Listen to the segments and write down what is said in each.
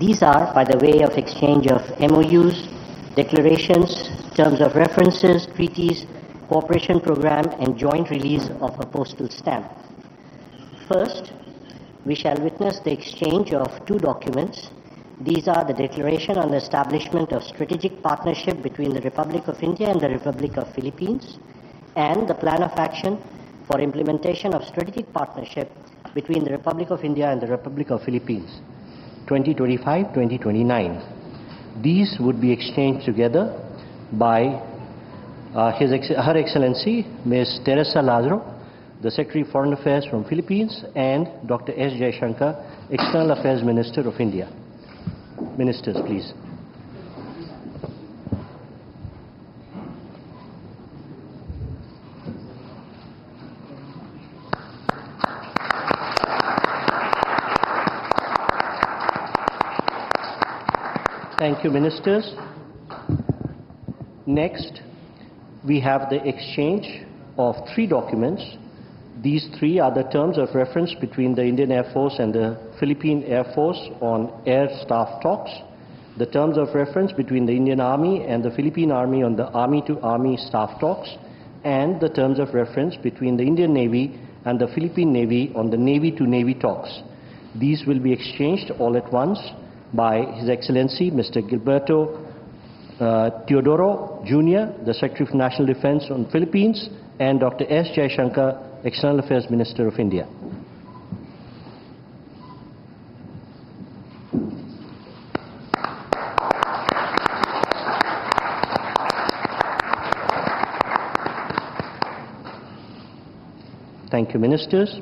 These are by the way of exchange of MoUs, declarations, terms of references, treaties, cooperation program, and joint release of a postal stamp. First, we shall witness the exchange of two documents. These are the Declaration on the Establishment of Strategic Partnership between the Republic of India and the Republic of Philippines, and the Plan of Action for Implementation of Strategic Partnership between the Republic of India and the Republic of Philippines, 2025-2029. These would be exchanged together by Her Excellency Ms. Teresa Lazaro, the Secretary of Foreign Affairs from Philippines, and Dr. S. Jaishankar, External Affairs Minister of India. Ministers, please. Thank you, Ministers. Next, we have the exchange of three documents. These three are the terms of reference between the Indian Air Force and the Philippine Air Force on air staff talks, the terms of reference between the Indian Army and the Philippine Army on the Army-to-Army staff talks, and the terms of reference between the Indian Navy and the Philippine Navy on the Navy-to-Navy talks. These will be exchanged all at once by His Excellency Mr. Gilberto Teodoro Jr., the Secretary of National Defense on Philippines, and Dr. S. Jaishankar, External Affairs Minister of India. Thank you, Ministers.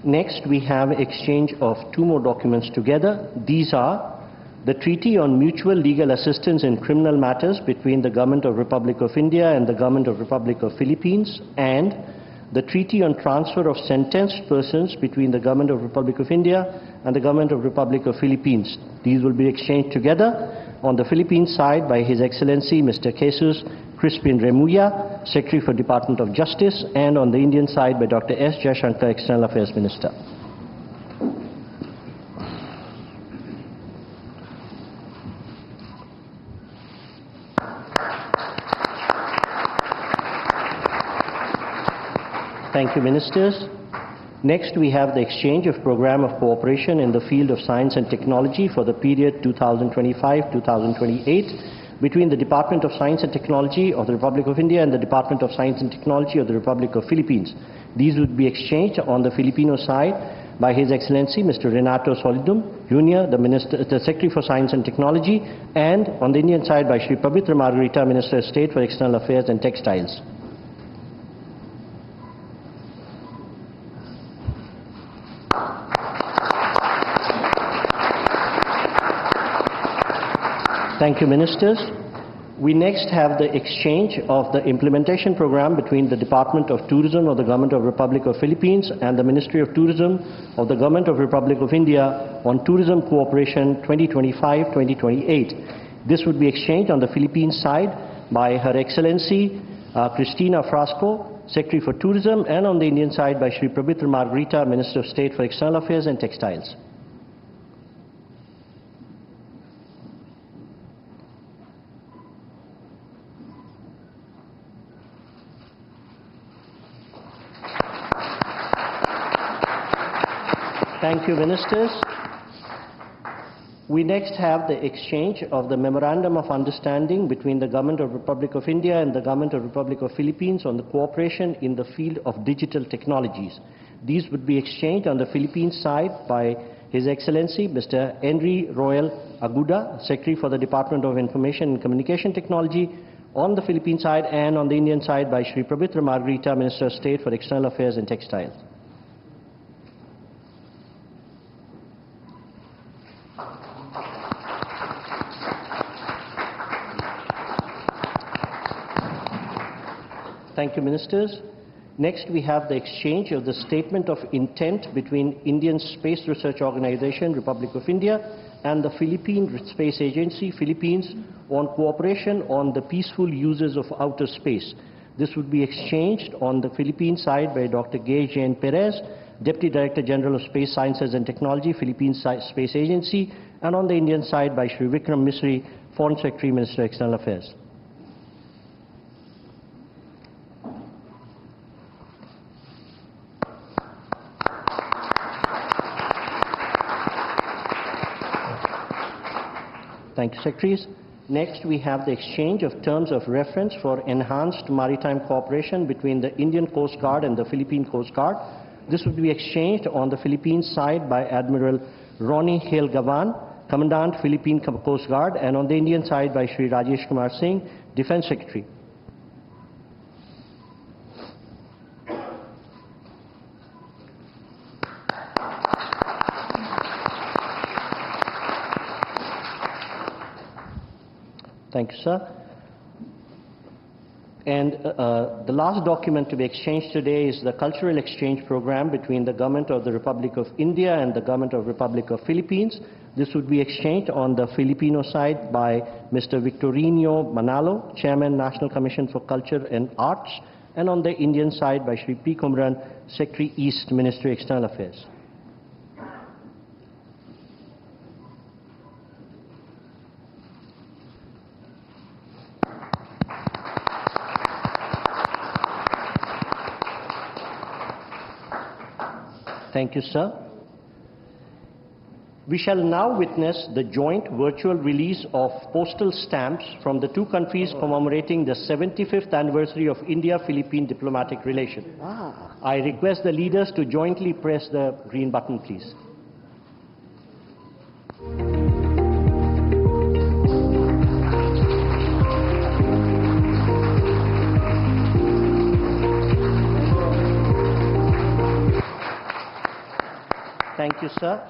Next, we have exchange of two more documents together. These are the Treaty on Mutual Legal Assistance in Criminal Matters between the Government of Republic of India and the Government of Republic of Philippines, and the Treaty on Transfer of Sentenced Persons between the Government of Republic of India and the Government of Republic of Philippines. These will be exchanged together on the Philippine side by His Excellency Mr. Jesus Crispin Remulla, Secretary for Department of Justice, and on the Indian side by Dr. S. Jaishankar, External Affairs Minister. Thank you, Ministers. Next, we have the exchange of program of cooperation in the field of science and technology for the period 2025-2028 between the Department of Science and Technology of the Republic of India and the Department of Science and Technology of the Republic of Philippines. These would be exchanged on the Filipino side by His Excellency Mr. Renato Solidum Jr., the Secretary for Science and Technology, and on the Indian side by Shri Pabitra Margarita, Minister of State for External Affairs and Textiles. Thank you, Ministers. We next have the exchange of the implementation program between the Department of Tourism of the Government of Republic of Philippines and the Ministry of Tourism of the Government of Republic of India on Tourism Cooperation 2025-2028. This would be exchanged on the Philippine side by Her Excellency Cristina Frasco, Secretary for Tourism, and on the Indian side by Shri Pabitra Margarita, Minister of State for External Affairs and Textiles. Thank you, Ministers. We next have the exchange of the Memorandum of Understanding between the Government of Republic of India and the Government of Republic of Philippines on the cooperation in the field of digital technologies. These would be exchanged on the Philippines side by His Excellency Mr. Henry Royal Aguda, Secretary for the Department of Information and Communication Technology on the Philippine side, and on the Indian side by Shri Pabitra Margarita, Minister of State for External Affairs and Textiles. Thank you, Ministers. Next, we have the exchange of the Statement of Intent between Indian Space Research Organization, Republic of India, and the Philippine Space Agency, Philippines, on cooperation on the peaceful uses of outer space. This would be exchanged on the Philippine side by Dr. Gay Jane Perez, Deputy Director General of Space Sciences and Technology, Philippine Space Agency, and on the Indian side by Shri Vikram Misri, Foreign Secretary, Minister, External Affairs. Thank you, Secretaries. Next, we have the exchange of terms of reference for enhanced maritime cooperation between the Indian Coast Guard and the Philippine Coast Guard. This would be exchanged on the Philippines side by Admiral Ronnie Hale Gavan, Commandant, Philippine Coast Guard, and on the Indian side by Shri Rajesh Kumar Singh, Defense Secretary. Thank you, sir. And the last document to be exchanged today is the cultural exchange program between the Government of the Republic of India and the Government of the Republic of Philippines. This would be exchanged on the Filipino side by Mr. Victorino Manalo, Chairman, National Commission for Culture and Arts, and on the Indian side by Shri P. Kumran, Secretary East, Ministry, External Affairs. Thank you, sir. We shall now witness the joint virtual release of postal stamps from the two countries commemorating the 75th anniversary of India-Philippine diplomatic relations. I request the leaders to jointly press the green button, please. Thank you, sir.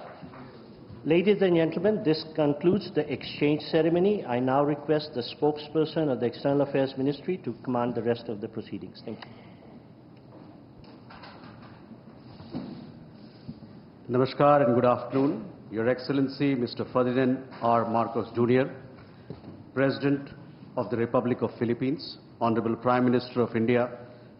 Ladies and gentlemen, this concludes the exchange ceremony. I now request the spokesperson of the External Affairs Ministry to command the rest of the proceedings. Thank you. Namaskar and good afternoon. Your Excellency, Mr. Ferdinand R. Marcos Jr., President of the Republic of Philippines, Honorable Prime Minister of India,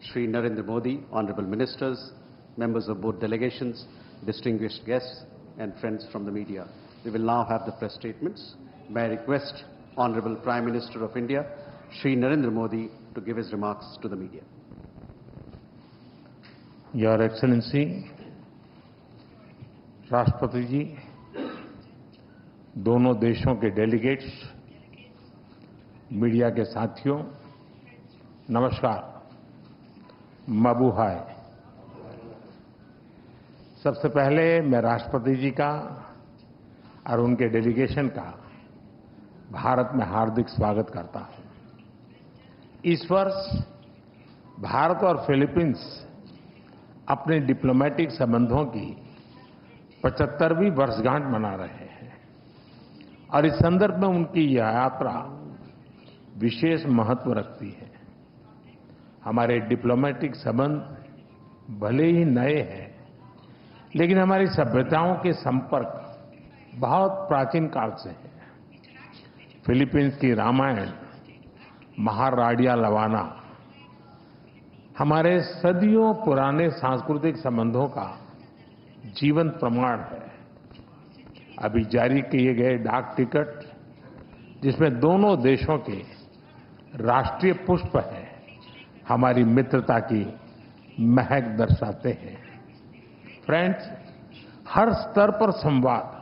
Shri Narendra Modi, Honorable Ministers, members of both delegations, distinguished guests and friends from the media. We will now have the press statements. May I request Honorable Prime Minister of India, Shri Narendra Modi, to give his remarks to the media. Your Excellency, राष्ट्रपति जी, दोनों देशों के delegates, media के साथियों, नमस्कार, मबूहाय। सबसे पहले मैं राष्ट्रपति जी का और उनके डेलीगेशन का भारत में हार्दिक स्वागत करता हूं। इस वर्ष भारत और फिलीपींस अपने डिप्लोमेटिक संबंधों की 75वीं वर्षगांठ मना रहे हैं और इस संदर्भ में उनकी यह यात्रा विशेष महत्व रखती है। हमारे डिप्लोमेटिक संबंध भले ही नए हैं, लेकिन हमारी सभ्यताओं के संपर्क बहुत प्राचीन काल से है। फिलीपींस की रामायण, महाराडिया लवाना हमारे सदियों पुराने सांस्कृतिक संबंधों का जीवंत प्रमाण है। अभी जारी किए गए डाक टिकट, जिसमें दोनों देशों के राष्ट्रीय पुष्प हैं, हमारी मित्रता की महक दर्शाते हैं। फ्रेंड्स, हर स्तर पर संवाद,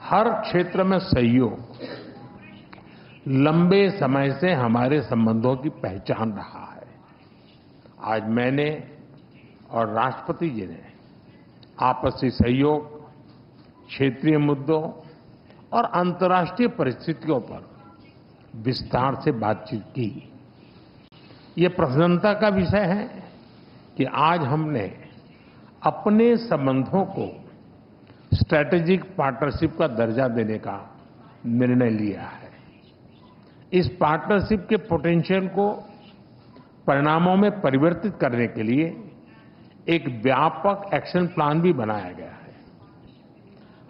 हर क्षेत्र में सहयोग लंबे समय से हमारे संबंधों की पहचान रहा है। आज मैंने और राष्ट्रपति जी ने आपसी सहयोग, क्षेत्रीय मुद्दों और अंतर्राष्ट्रीय परिस्थितियों पर विस्तार से बातचीत की। ये प्रसन्नता का विषय है कि आज हमने अपने संबंधों को स्ट्रैटेजिक पार्टनरशिप का दर्जा देने का निर्णय लिया है। इस पार्टनरशिप के पोटेंशियल को परिणामों में परिवर्तित करने के लिए एक व्यापक एक्शन प्लान भी बनाया गया है।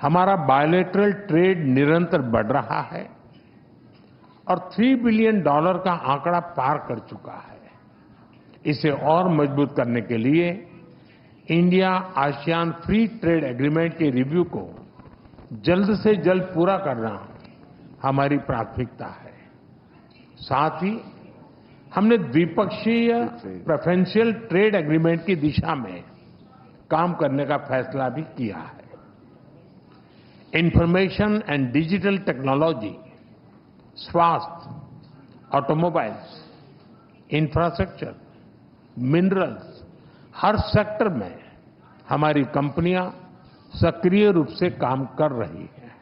हमारा बायलैटरल ट्रेड निरंतर बढ़ रहा है और $3 बिलियन का आंकड़ा पार कर चुका है। इसे और मजबूत करने के लिए India ASEAN free trade agreement के रिव्यू को जल्द से जल्द पूरा करना हमारी प्राथमिकता है। साथ ही हमने द्विपक्षीय प्रेफरेंशियल ट्रेड एग्रीमेंट की दिशा में काम करने का फैसला भी किया है। इंफॉर्मेशन एंड डिजिटल टेक्नोलॉजी, स्वास्थ्य, ऑटोमोबाइल्स, इंफ्रास्ट्रक्चर, मिनरल्स, हर सेक्टर में हमारी कंपनियां सक्रिय रूप से काम कर रही हैं।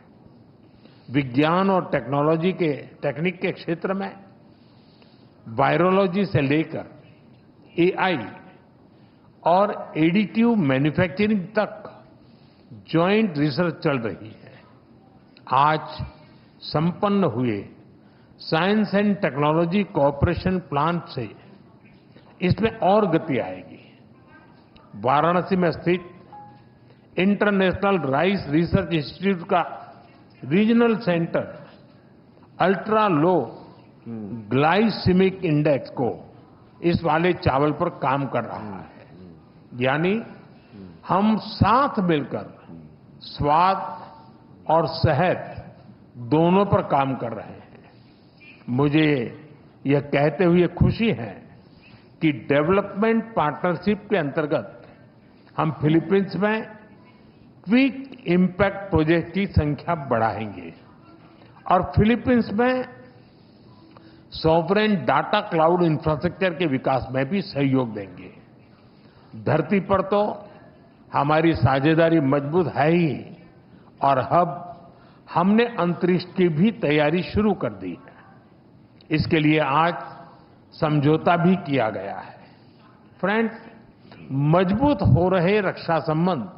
विज्ञान और टेक्निक के क्षेत्र में वायरोलॉजी से लेकर एआई और एडिटिव मैन्युफैक्चरिंग तक जॉइंट रिसर्च चल रही है। आज संपन्न हुए science and technology cooperation plan से इसमें और गति आएगी। वाराणसी में स्थित इंटरनेशनल राइस रिसर्च इंस्टीट्यूट का regional centre ultra low glycaemic index को इस वाले चावल पर काम कर रहा है। यानी हम साथ मिलकर स्वाद और सेहत दोनों पर काम कर रहे हैं। मुझे यह कहते हुए खुशी है कि डेवलपमेंट पार्टनरशिप के अंतर्गत हम फिलीपींस में क्विक इम्पैक्ट प्रोजेक्ट की संख्या बढ़ाएंगे और फिलीपींस में सॉवरेन डाटा क्लाउड इंफ्रास्ट्रक्चर के विकास में भी सहयोग देंगे। धरती पर तो हमारी साझेदारी मजबूत है ही और अब हमने अंतरिक्ष की भी तैयारी शुरू कर दी है। इसके लिए आज समझौता भी किया गया है। फ्रेंड्स, मजबूत हो रहे रक्षा संबंध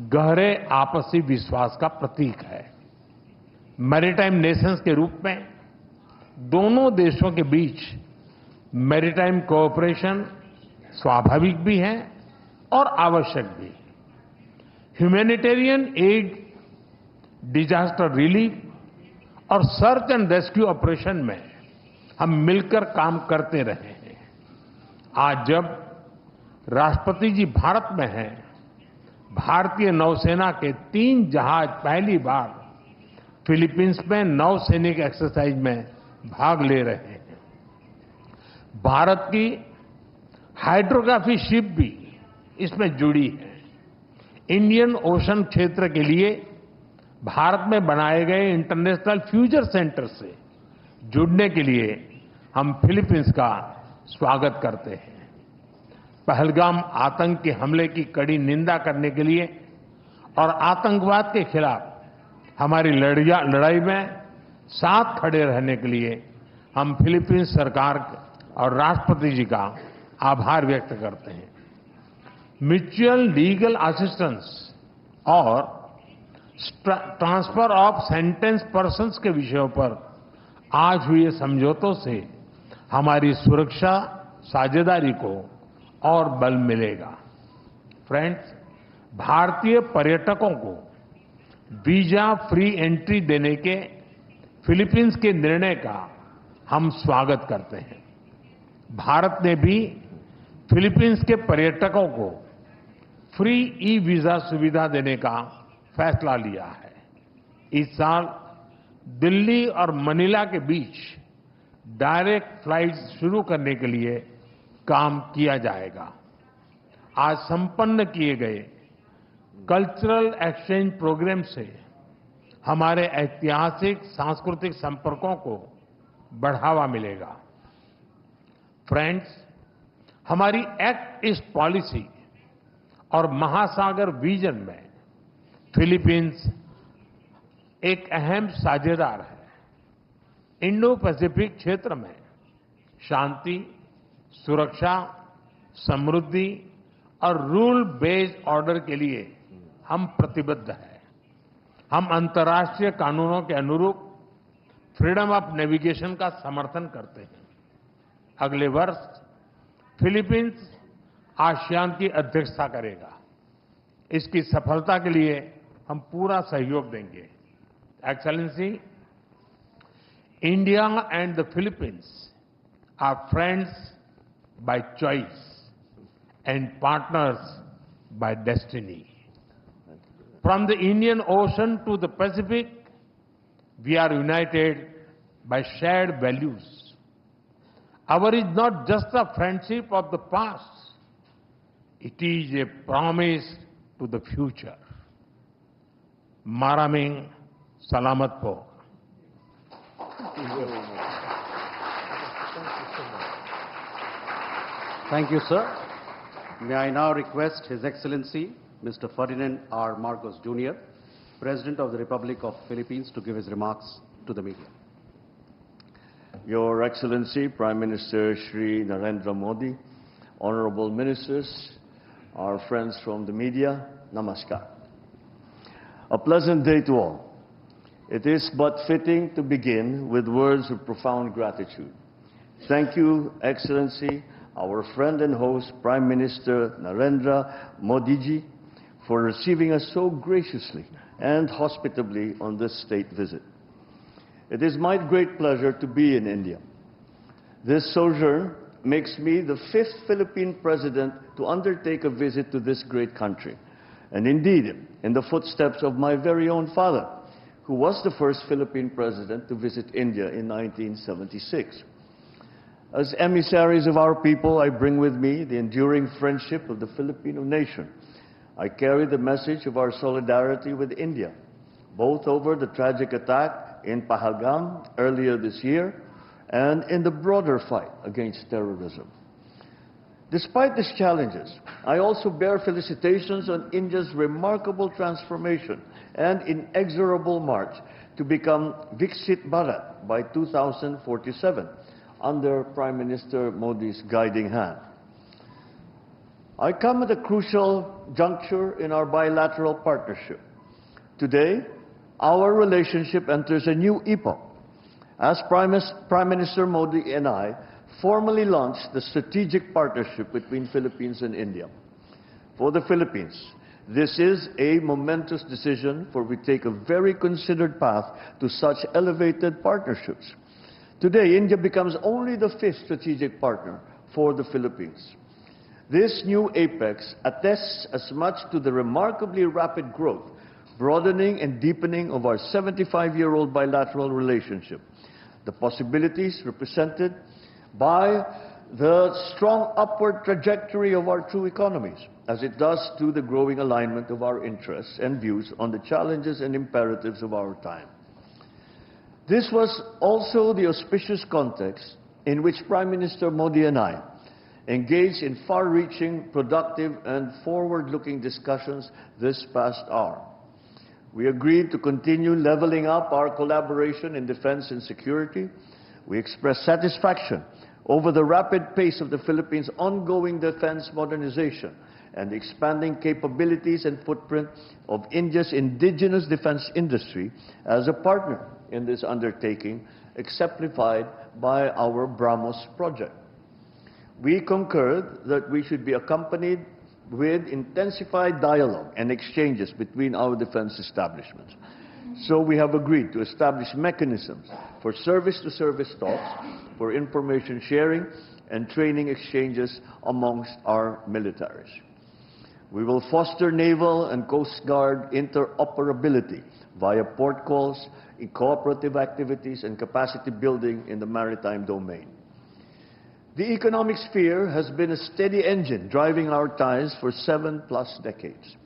गहरे आपसी विश्वास का प्रतीक है। मैरीटाइम नेशंस के रूप में दोनों देशों के बीच मैरीटाइम कोऑपरेशन स्वाभाविक भी है और आवश्यक भी। ह्यूमैनिटेरियन एड, डिजास्टर रिलीफ और सर्च एंड रेस्क्यू ऑपरेशन में हम मिलकर काम करते रहे हैं। आज जब राष्ट्रपति जी भारत में हैं, भारतीय नौसेना के 3 जहाज पहली बार फिलीपींस में नौसैनिक एक्सरसाइज में भाग ले रहे हैं। भारत की हाइड्रोग्राफी शिप भी इसमें जुड़ी है। इंडियन ओशन क्षेत्र के लिए भारत में बनाए गए इंटरनेशनल फ्यूचर सेंटर से जुड़ने के लिए हम फिलीपींस का स्वागत करते हैं। पहलगाम आतंकी हमले की कड़ी निंदा करने के लिए और आतंकवाद के खिलाफ हमारी लड़ाई में साथ खड़े रहने के लिए हम फिलीपींस सरकार और राष्ट्रपति जी का आभार व्यक्त करते हैं। म्यूचुअल लीगल असिस्टेंस और ट्रांसफर ऑफ सेंटेंस पर्सन्स के विषयों पर आज हुए समझौतों से हमारी सुरक्षा साझेदारी को और बल मिलेगा। फ्रेंड्स, भारतीय पर्यटकों को वीजा फ्री एंट्री देने के फिलीपींस के निर्णय का हम स्वागत करते हैं। भारत ने भी फिलीपींस के पर्यटकों को फ्री ई वीजा सुविधा देने का फैसला लिया है। इस साल दिल्ली और मनीला के बीच डायरेक्ट फ्लाइट्स शुरू करने के लिए काम किया जाएगा। आज संपन्न किए गए कल्चरल एक्सचेंज प्रोग्राम से हमारे ऐतिहासिक सांस्कृतिक संपर्कों को बढ़ावा मिलेगा। फ्रेंड्स, हमारी एक्ट ईस्ट पॉलिसी और महासागर विजन में फिलीपींस एक अहम साझेदार है। इंडो पैसिफिक क्षेत्र में शांति, सुरक्षा, समृद्धि और रूल बेस्ड ऑर्डर के लिए हम प्रतिबद्ध हैं। हम अंतर्राष्ट्रीय कानूनों के अनुरूप फ्रीडम ऑफ नेविगेशन का समर्थन करते हैं। अगले वर्ष फिलीपींस आसियान की अध्यक्षता करेगा। इसकी सफलता के लिए हम पूरा सहयोग देंगे। Excellency, India and the Philippines are friends by choice and partners by destiny. From the Indian Ocean to the Pacific, we are united by shared values. Our is not just a friendship of the past. It is a promise to the future. Maraming salamat po. Thank you, sir. May I now request His Excellency, Mr. Ferdinand R. Marcos Jr., President of the Republic of Philippines, to give his remarks to the media. Your Excellency, Prime Minister Shri Narendra Modi, honorable ministers, our friends from the media, namaskar. A pleasant day to all. It is but fitting to begin with words of profound gratitude. Thank you, Excellency, our friend and host, Prime Minister Narendra Modi ji, for receiving us so graciously and hospitably on this state visit. It is my great pleasure to be in India. This sojourn makes me the 5th Philippine president to undertake a visit to this great country, and indeed in the footsteps of my very own father, who was the first Philippine president to visit India in 1976. As emissaries of our people, I bring with me the enduring friendship of the Filipino nation. I carry the message of our solidarity with India, both over the tragic attack in Pahalgam earlier this year and in the broader fight against terrorism. Despite these challenges, I also bear felicitations on India's remarkable transformation and inexorable march to become Viksit Bharat by 2047 under Prime Minister Modi's guiding hand. I come at a crucial juncture in our bilateral partnership. Today, our relationship enters a new epoch as Prime Minister Modi and I formally launched the strategic partnership between Philippines and India. For the Philippines, this is a momentous decision, for we take a very considered path to such elevated partnerships. Today, India becomes only the 5th strategic partner for the Philippines. This new apex attests as much to the remarkably rapid growth, broadening and deepening of our 75-year-old bilateral relationship, the possibilities represented by the strong upward trajectory of our two economies, as it does to the growing alignment of our interests and views on the challenges and imperatives of our time. This was also the auspicious context in which Prime Minister Modi and I engaged in far-reaching, productive, and forward-looking discussions this past hour. We agreed to continue leveling up our collaboration in defense and security. We expressed satisfaction over the rapid pace of the Philippines' ongoing defense modernization and the expanding capabilities and footprint of India's indigenous defense industry as a partner in this undertaking, exemplified by our BrahMos project. We concurred that we should be accompanied with intensified dialogue and exchanges between our defense establishments. So we have agreed to establish mechanisms for service-to-service talks, for information sharing and training exchanges amongst our militaries. We will foster naval and Coast Guard interoperability via port calls, in cooperative activities, and capacity building in the maritime domain. The economic sphere has been a steady engine driving our ties for 7+ decades.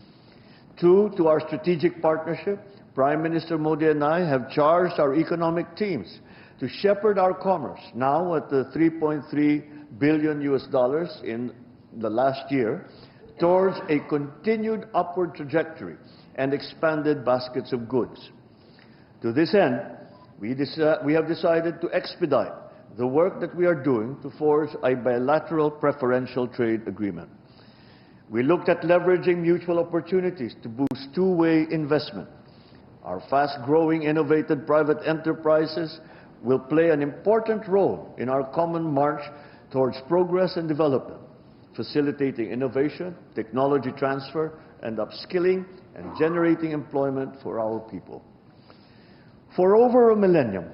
True to our strategic partnership, Prime Minister Modi and I have charged our economic teams to shepherd our commerce, now at the $3.3 billion in the last year, towards a continued upward trajectory and expanded baskets of goods. To this end, we have decided to expedite the work that we are doing to forge a bilateral preferential trade agreement. We looked at leveraging mutual opportunities to boost two-way investment. Our fast-growing, innovative private enterprises will play an important role in our common march towards progress and development, facilitating innovation, technology transfer, and upskilling, and generating employment for our people. For over a millennium,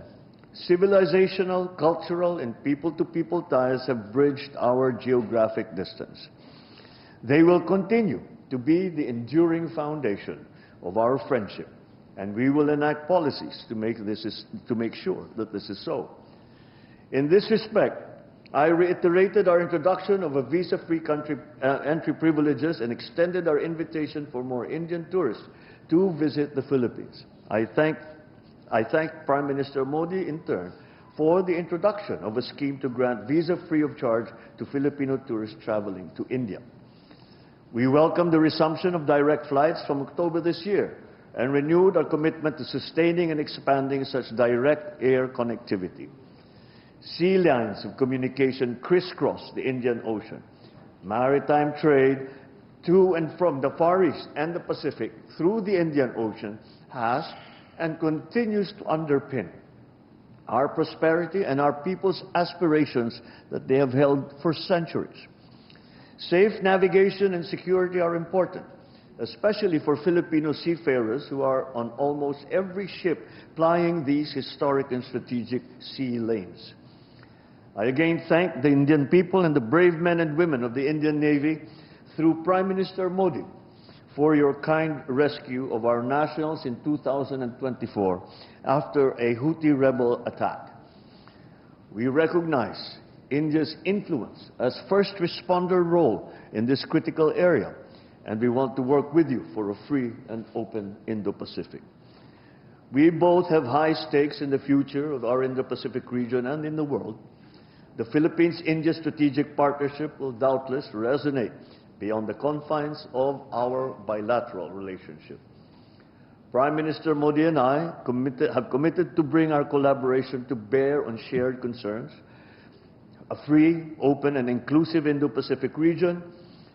civilizational, cultural, and people-to-people ties have bridged our geographic distance. They will continue to be the enduring foundation of our friendship, and we will enact policies to make sure that this is so. In this respect, I reiterated our introduction of a visa-free country entry privileges and extended our invitation for more Indian tourists to visit the Philippines. I thank Prime Minister Modi in turn for the introduction of a scheme to grant visa free of charge to Filipino tourists traveling to India. We welcome the resumption of direct flights from October this year and renewed our commitment to sustaining and expanding such direct air connectivity. Sea lines of communication crisscross the Indian Ocean. Maritime trade to and from the Far East and the Pacific through the Indian Ocean has and continues to underpin our prosperity and our people's aspirations that they have held for centuries. Safe navigation and security are important, especially for Filipino seafarers who are on almost every ship plying these historic and strategic sea lanes. I again thank the Indian people and the brave men and women of the Indian Navy through Prime Minister Modi for your kind rescue of our nationals in 2024 after a Houthi rebel attack. We recognize India's influence as first responder role in this critical area, and we want to work with you for a free and open Indo-Pacific. We both have high stakes in the future of our Indo-Pacific region and in the world. The Philippines-India strategic partnership will doubtless resonate beyond the confines of our bilateral relationship. Prime Minister Modi and I have committed to bring our collaboration to bear on shared concerns, a free, open, and inclusive Indo-Pacific region,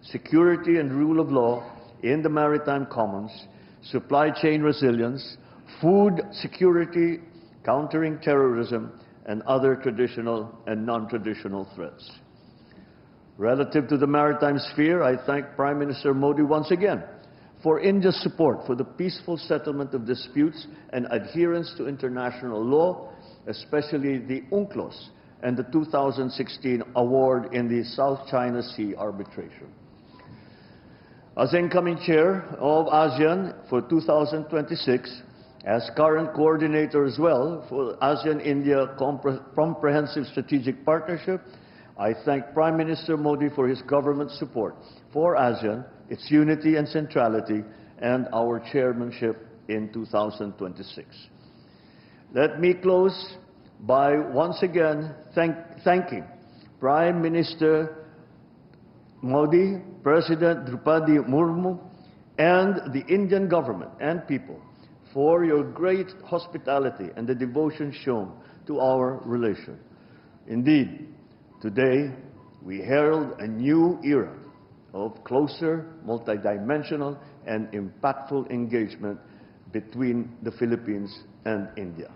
security and rule of law in the maritime commons, supply chain resilience, food security, countering terrorism, and other traditional and non-traditional threats. Relative to the maritime sphere, I thank Prime Minister Modi once again for India's support for the peaceful settlement of disputes and adherence to international law, especially the UNCLOS and the 2016 award in the South China Sea arbitration. As incoming chair of ASEAN for 2026, as current coordinator as well for ASEAN-India Comprehensive Strategic Partnership, I thank Prime Minister Modi for his government support for ASEAN, its unity and centrality, and our chairmanship in 2026. Let me close by once again thanking Prime Minister Modi, President Draupadi Murmu, and the Indian government and people for your great hospitality and the devotion shown to our relation. Indeed, today we herald a new era of closer, multidimensional, and impactful engagement between the Philippines and India.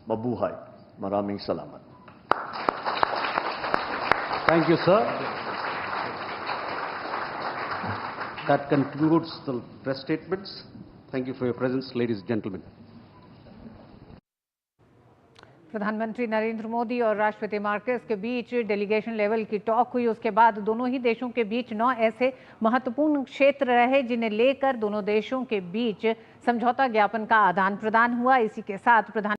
Mabuhay. Maraming salamat. Thank you, sir. That concludes the press statements. Thank you for your presence, ladies and gentlemen. प्रधानमंत्री नरेंद्र मोदी और राष्ट्रपति Marquez के बीच delegation level की talk हुई। उसके बाद दोनों ही देशों के बीच 9 ऐसे महत्वपूर्ण क्षेत्र रहे जिन्हें लेकर दोनों देशों के बीच समझौता ज्ञापन का आदान प्रदान हुआ। इसी के साथ प्रधान